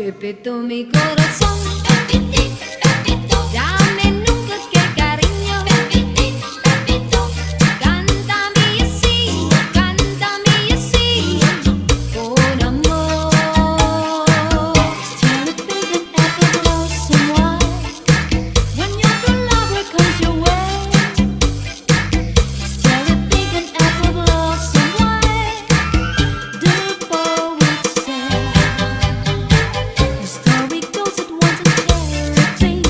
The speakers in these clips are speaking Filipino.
Pepito mi corazón, Pepito, Pepito, dame nunca que cariño, Pepito, Pepito, cántame así, con amor. Tell a big and ever blow someone when your true lover comes your way. Tell a big and ever blow someone, the poet said. The story goes it once a carrot tree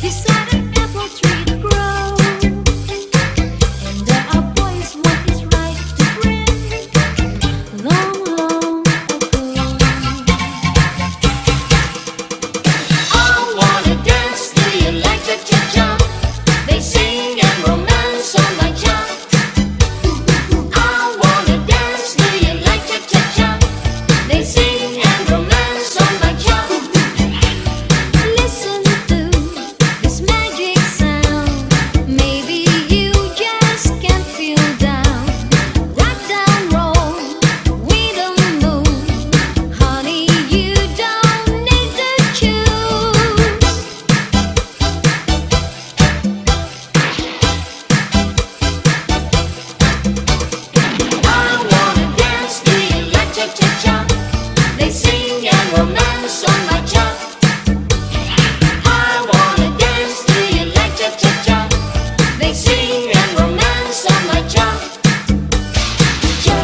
beside an apple tree to grow, and there are boys want his right to dream long, long ago. I wanna dance, do you like the cha-cha? They sing and romance on my cha. I wanna dance, do you like the cha-cha? They sing and romance on my cha. Listen to this magic sound. Maybe you just can't feel down. Rock down, roll with the moon. Honey, you don't need to choose. I wanna dance, do you like cha-cha-cha? They sing and romance on my cha. I wanna dance, do you like cha-cha-cha? They sing and romance on my cha. Cha,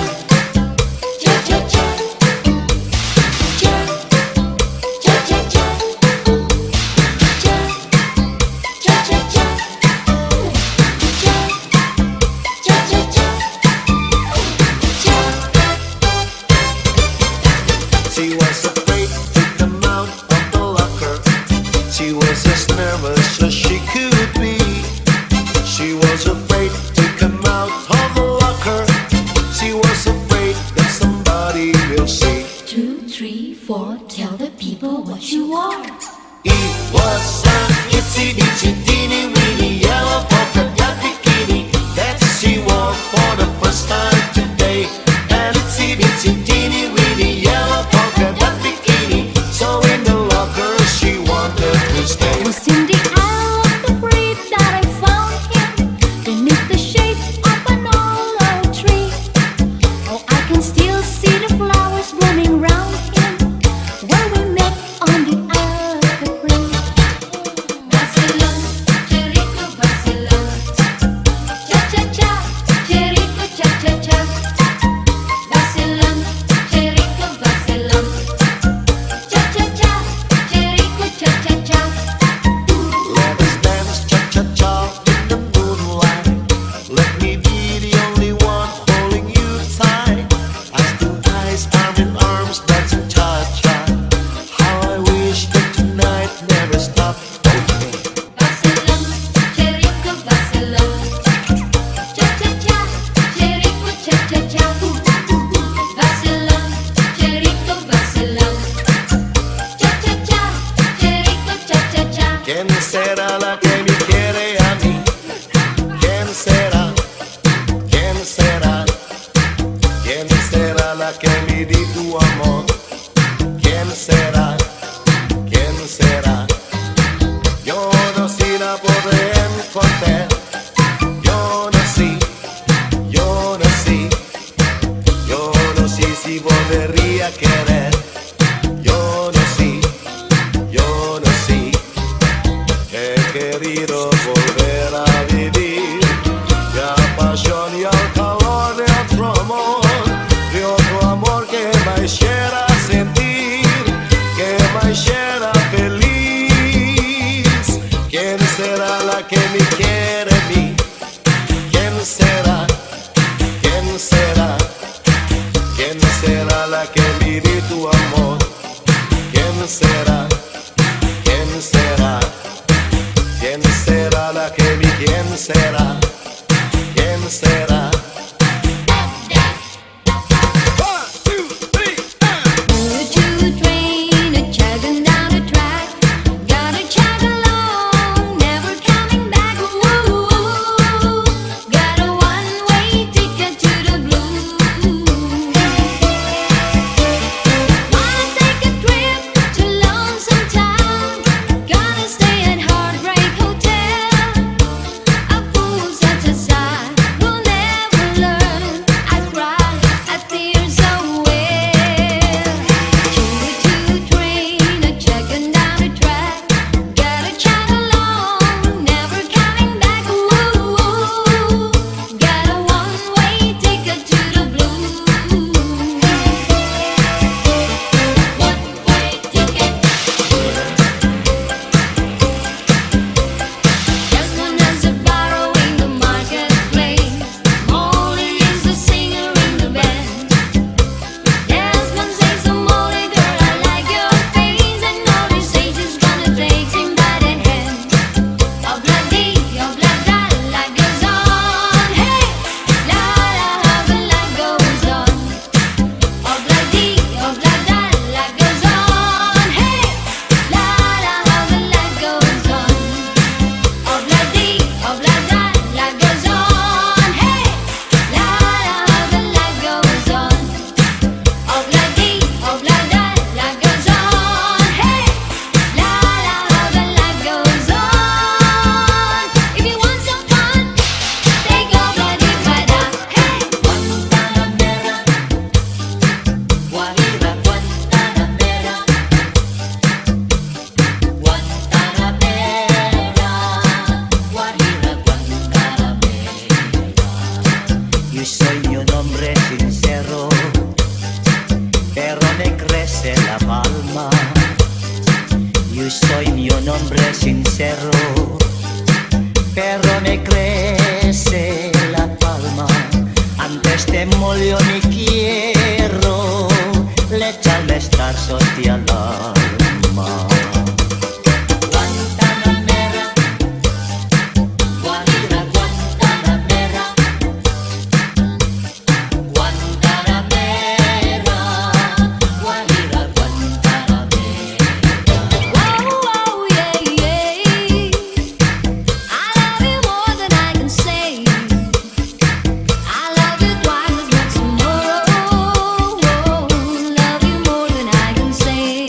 cha-cha-cha. Cha, cha-cha-cha. Cha, cha-cha-cha. Cha, cha-cha-cha. She was afraid to come out of the locker. She was as nervous as she could be. She was afraid to come out of the locker. She was afraid that somebody will see. 2, 3, 4, tell the people what you are. It was an itsy bitsy teeny weeny yellow polka dot bikini that she wore for the first time today. An itsy bitsy teeny weeny yellow polka dot bikini. So in the locker she wanted to stay. It was in the aisle of the breed that I found him, beneath the shade of an olive tree. Oh, I can still see the flowers blooming round him, where we met on the apple tree. Vacilón, cherico, vacilón. Cha-cha-cha, cherico, cha-cha-cha. Vacilón, cherico, vacilón. Cha-cha-cha, cherico, cha-cha-cha. Let us dance cha-cha-cha in the moonlight. Let me be the only one holding you tight. As two eyes arm in arms dancing cha-cha. How I wish that tonight never stopped. Vacilón, cherico, vacilón. Cha-cha-cha, cherico, cha-cha-cha. Vacilón, cherico, vacilón. Cha-cha-cha, cherico, cha-cha-cha. ¿Quién será la que me quiere a mí? ¿Quién será? ¿Quién será? ¿Quién será la que me di tu amor? ¿Quién será? ¿Quién será? Yo no sé la podré encontrar. Yo no sé, yo no sé, yo no sé si volvería a querer. Yo no sé, yo no sé. He querido volver a vivir la pasión y el calor de otro amor que me hiciera sentir, que me hiciera feliz. ¿Quién será la que me quiere a mí? ¿Quién será? ¿Quién será? ¿Quién será la que me di tu amor? ¿Quién será? ¿Quién será? ¿Quién será la que me quién será? ¿Quién será? Choo-choo train a-chugging down the track. Gotta chug along, never coming back. Ooh, got a one-way ticket to the blues. Wanna take a trip hombre sincero, pero me crece la palma. Antes te molió mi quiero, le echarme estar sosti al alma. Guantanamera, Guajira, Guantanamera, Guantanamera, Guajira, Guantanamera. Whoa, whoa, yeah, yeah. I love you more than I can say. I love you twice as much tomorrow. Love you more than I can say.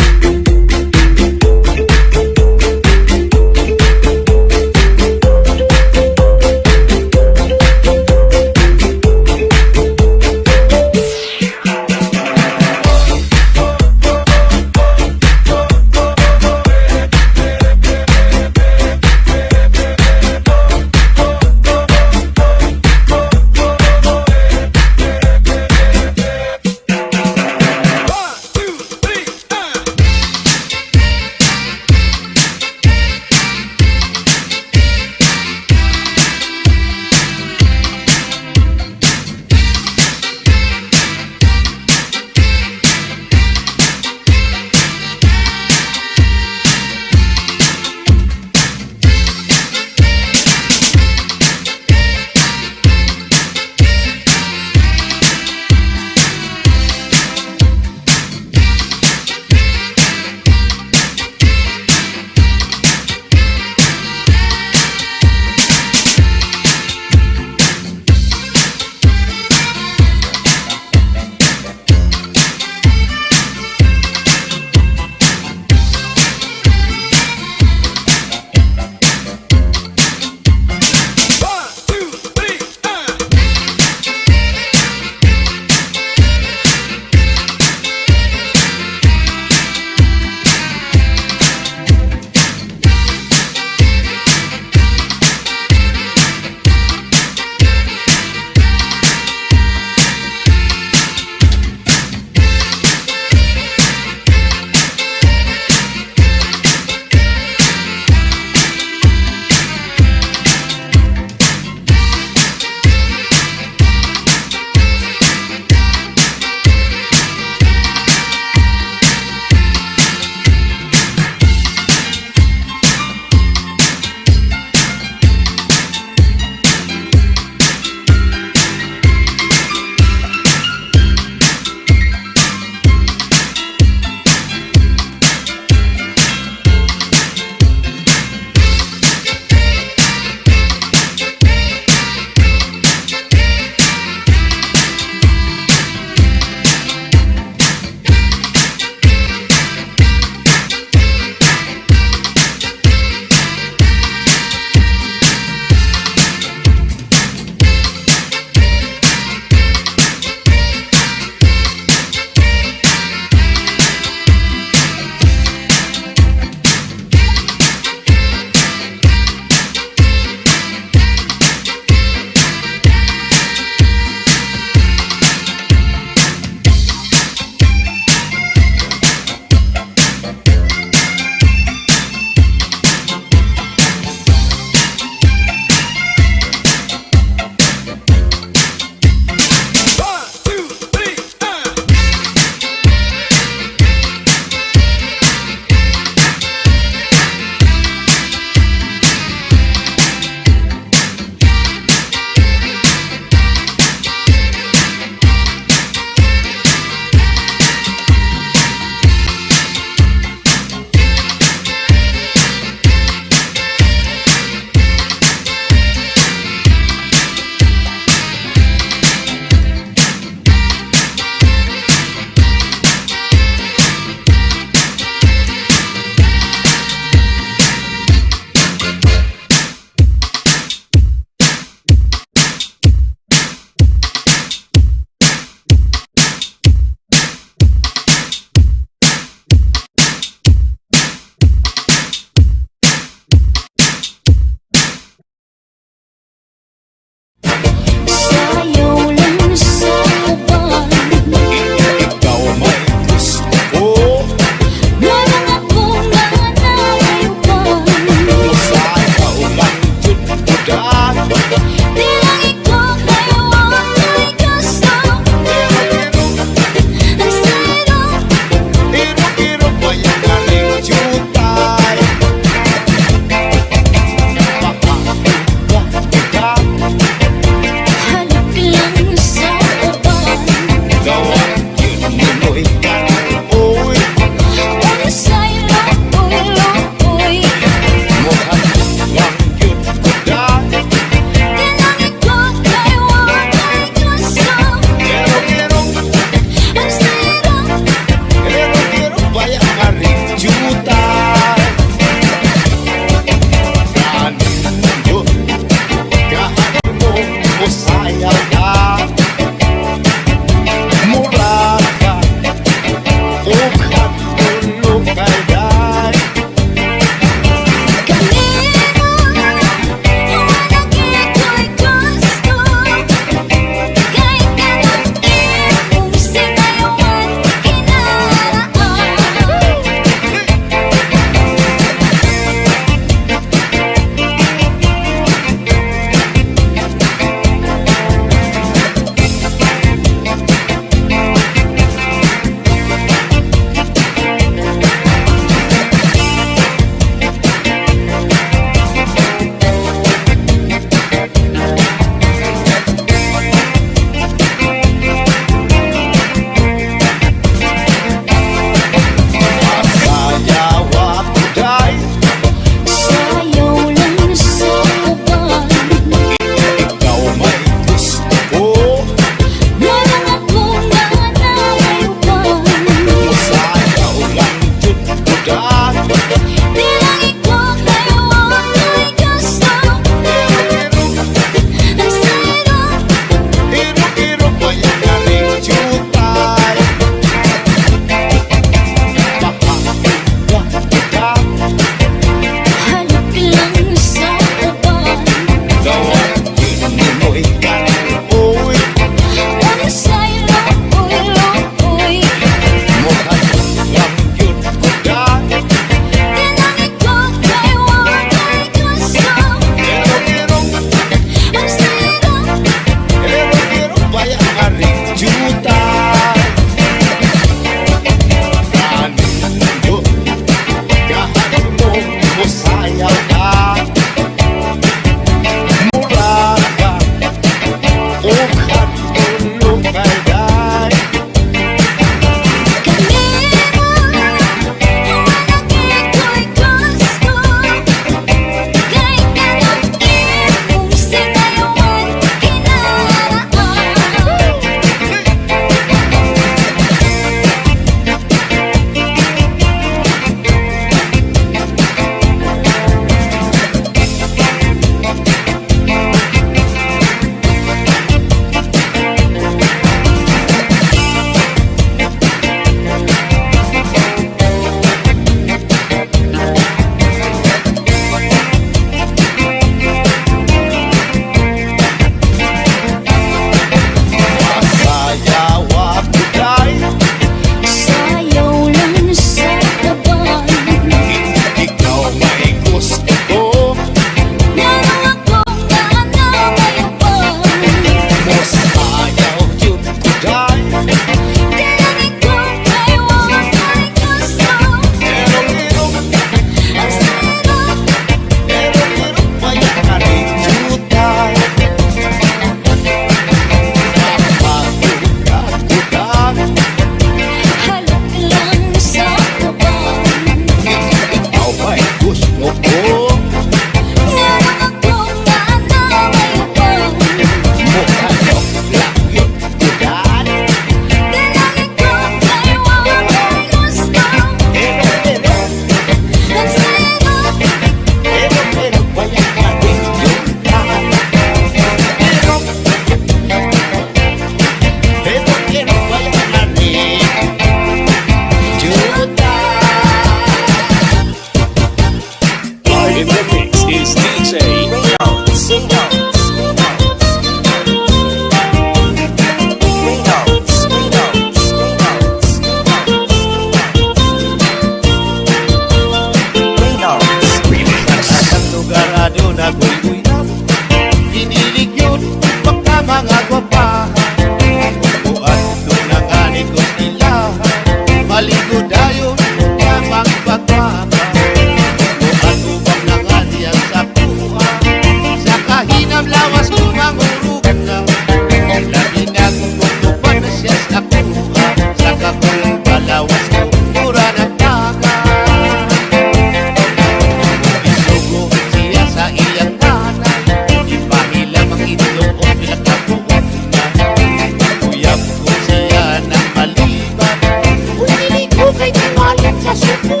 masuko.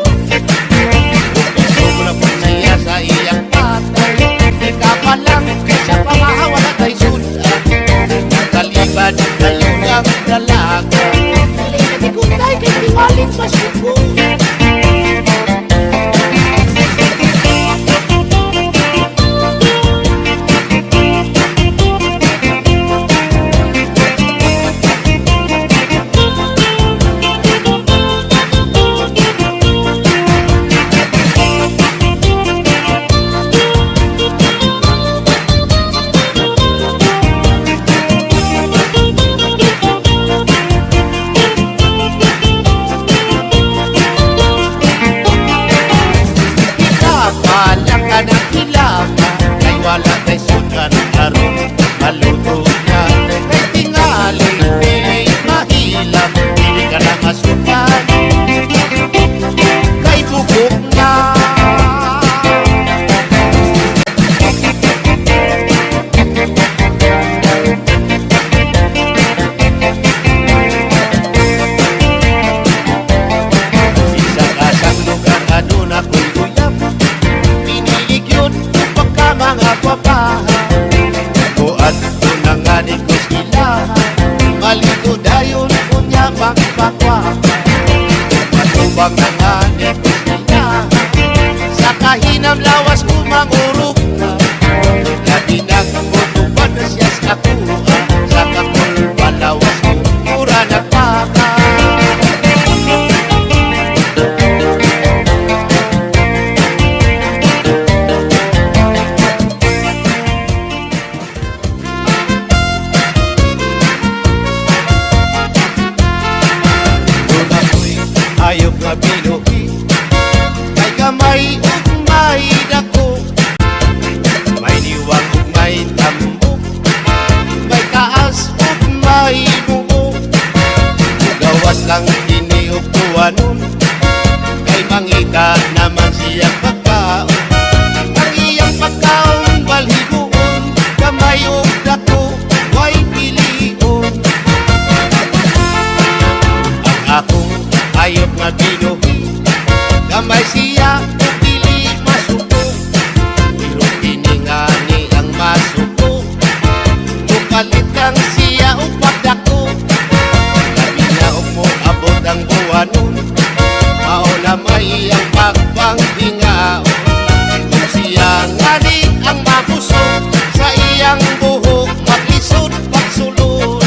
Sobra po siya sa iyang patay. Ikapalang kaysa pangahawala kay sudan. Nakalibad kayo ng dalaga. Nagigutay kay tiwaling masuko. Palang ka ng kilama, kay wala kay sudan karon maluto na. Kay tingali, pili mahilap, pili ka na masukan. Kay bubok na. Isa kasang lugar aduna ko'y uyap. Pinilig yun pagka mga papaha. Kuan ko na nga di ko silahan. Malito dayon kunya pagpakwa. Matubang na nga di ko silahan. Sa kahinam lawas ko mangurog na. Latinag kutuban na siya sa kuha. Sa kakul palawas ko mura nagpaka. Ayok nga binuhi, kay kamay ug may dako, may niwang ug may tambok, may taas ug may buo. Gawas lang kini ug tuwanon, kay mangita naman siyang pagkaon. Ang iyang pagkaon balhigoon, kamay ug dako, way pilion. Ang akong ayok nga binuhi, gamay siya kung dili masuko. Pero piningani ang masuko, mukalit lang siya o pagdako. Labi na mo abot ang buwanon, mauna may ang pagpanghingaon. Kung siya ngani ang mabusog, sa iyang buhok maglisod pagsulod.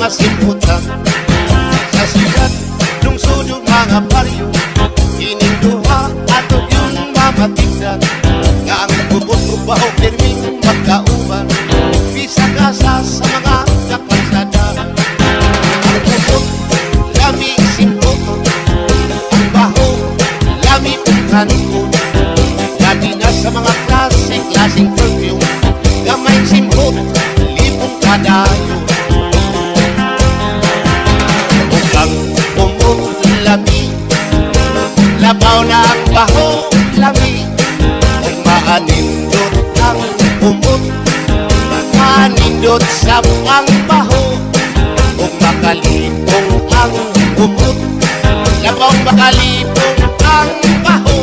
masimputan. Sa sigat lungsod yung mga baryo, kining duha ato yung mamatigdan. Nga ang bubot-ubaho pirming magkauban, bisag-asa sa mga kakalsada. Ang bubot, lami simputon, ang baho, lami pungkanikon. Lagi na sa mga klaseng perfume, gamay simpot, libong kadayo. Bukang umot lami, labaw na ang baho lami. Kung maanindot ang umot, maanindot sa ang baho. Kung makalipong ang umot, labaw makalipong ang baho.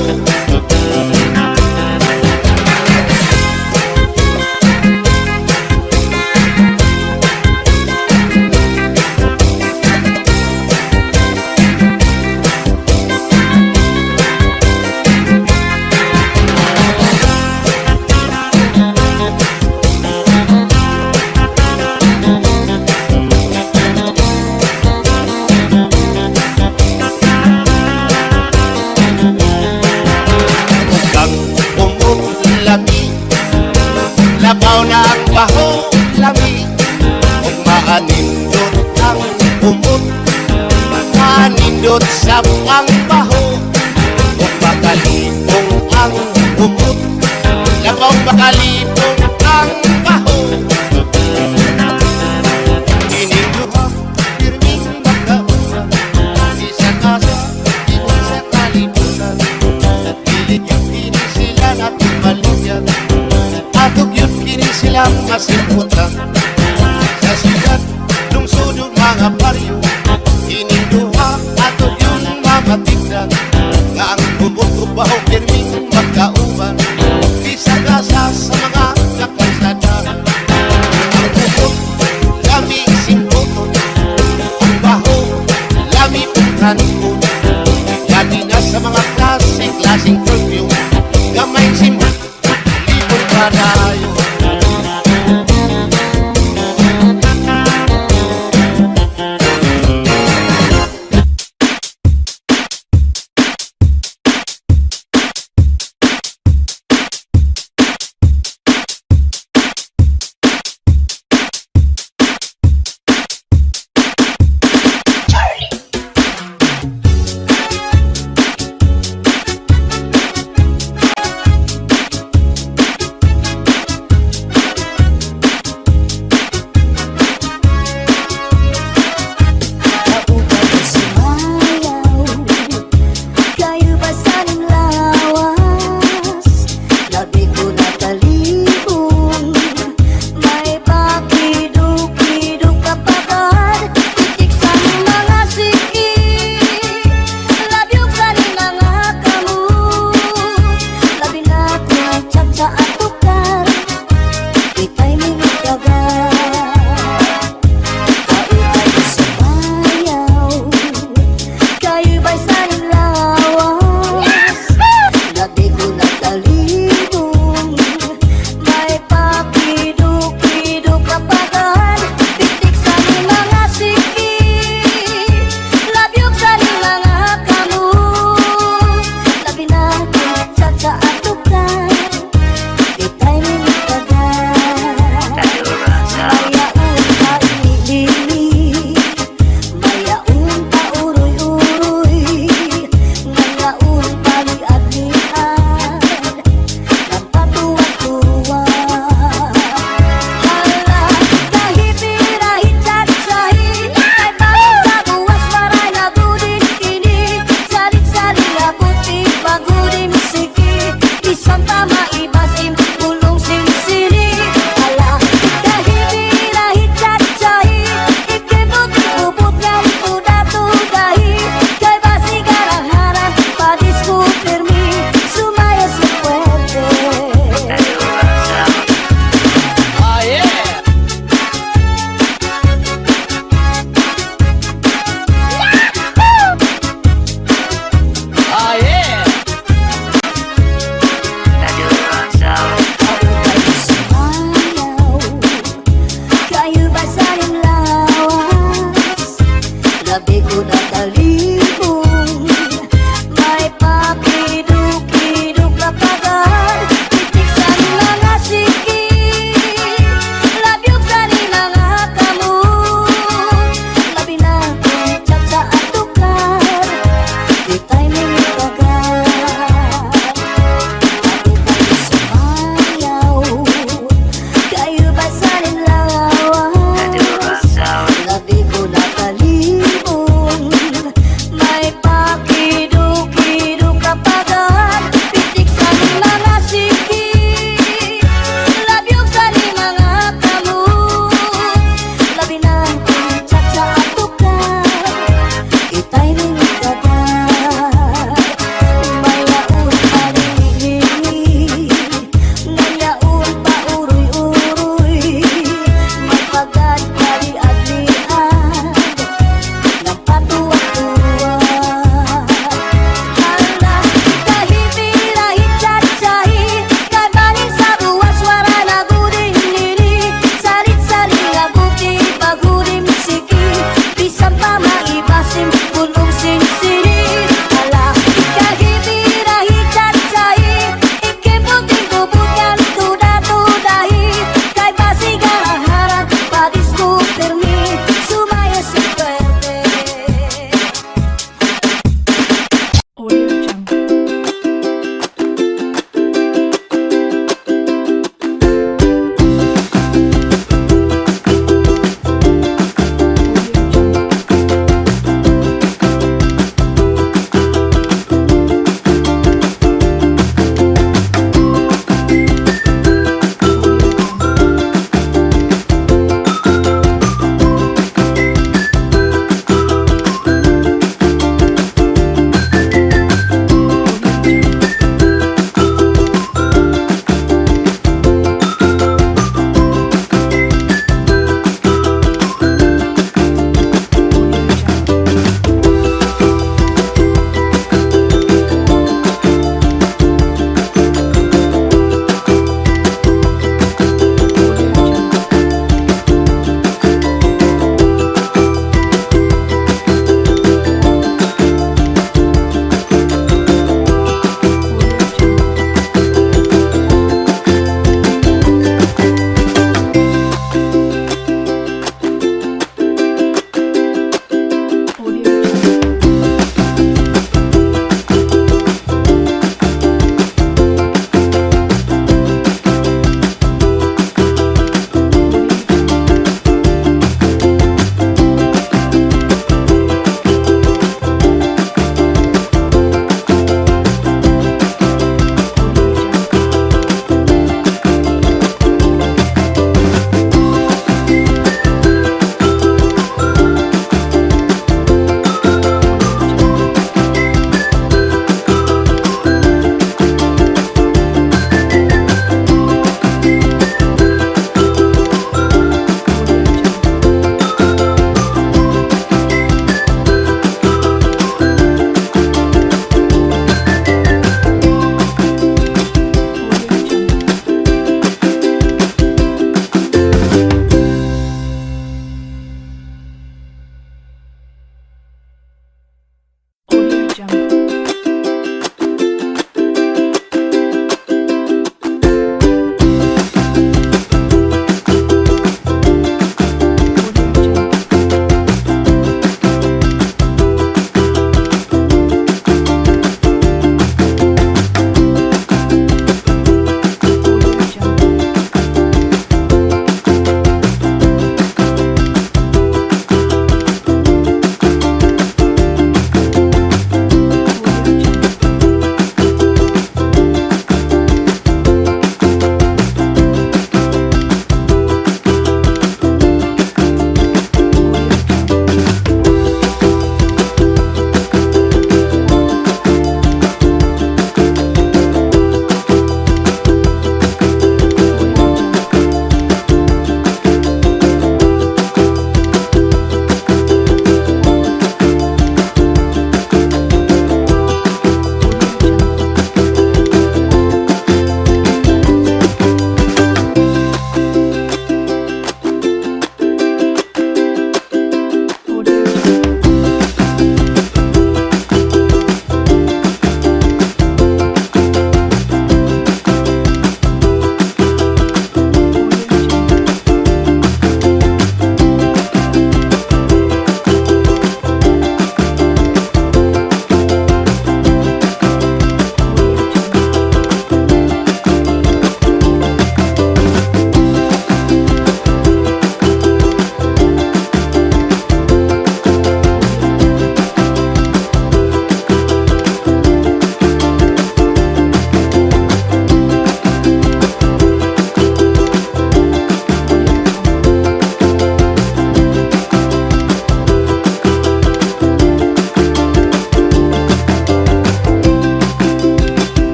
Labaw na ang baho lami. Kung maanindot ang umot, maanindot sa ang baho. Kung makalipong ang umot, labaw makalipong ang baho. Kining duha pirming magkauban, isang-asa ingon sa kalibutan. Pilit yung kini sila natin maligyan, atog yun kini silang masimputan. Sa sigat lungsod yung mga baryo, kining duha atog yun mamatigdan. Nga ang bubot-ubaho pirming magkauban, bisag-asa sa mga kakalsada. Ang bubot, lami simputon, ang baho, lami pungkanikon. Lagi na sa mga klaseng